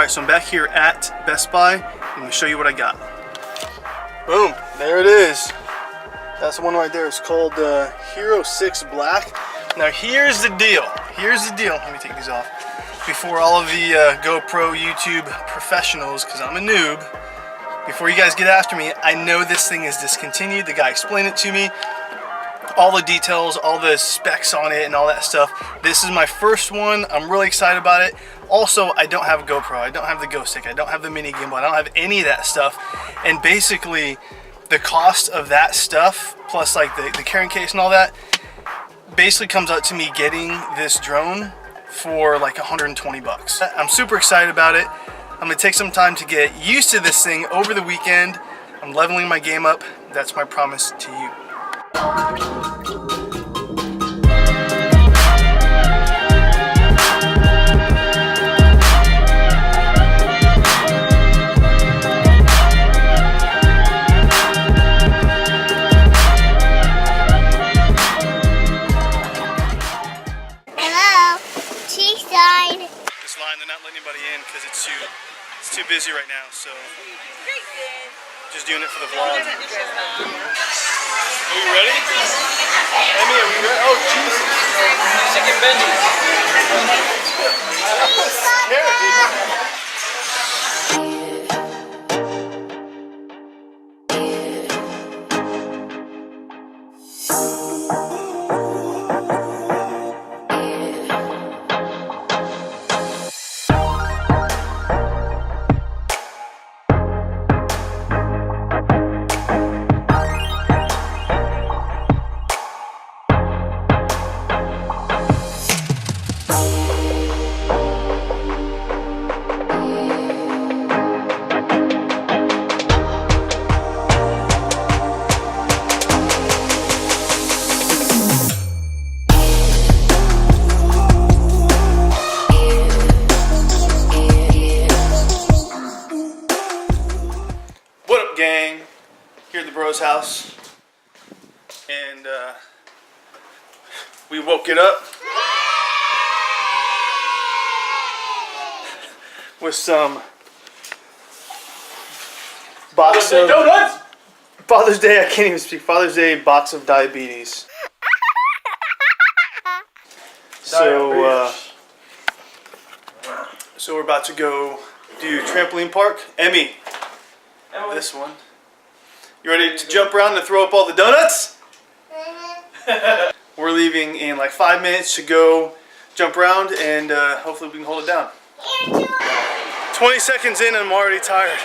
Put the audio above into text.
Alright, so I'm back here at Best Buy. I'm going to show you what I got. Boom, there it is. That's the one right there. It's called Hero 6 Black. Now here's the deal. Let me take these off. Before all of the GoPro YouTube professionals, because I'm a noob, before you guys get after me, I know this thing is discontinued. The guy explained it to me. All the details, all the specs on it and all that stuff. This is my first one. I'm really excited about it. Also, I don't have a GoPro. I don't have the Go Stick. I don't have the mini gimbal. I don't have any of that stuff. And basically, the cost of that stuff, plus like the carrying case and all that, basically comes out to me getting this drone for like 120 bucks. I'm super excited about it. I'm gonna take some time to get used to this thing over the weekend. I'm leveling my game up. That's my promise to you. This line, they're not letting anybody in because it's too busy right now, so just doing it for the vlog. Are you ready? Emmy, are we ready? Oh, Jesus. Chicken Benji. Gang, here at the bro's house, and we woke it up with some box of donuts. Father's Day, I can't even speak. Father's Day box of diabetes. So we're about to go do trampoline park. Emmy. This one. You ready to jump around and throw up all the donuts? We're leaving in like 5 minutes to go jump around, and hopefully we can hold it down. 20 seconds in and I'm already tired.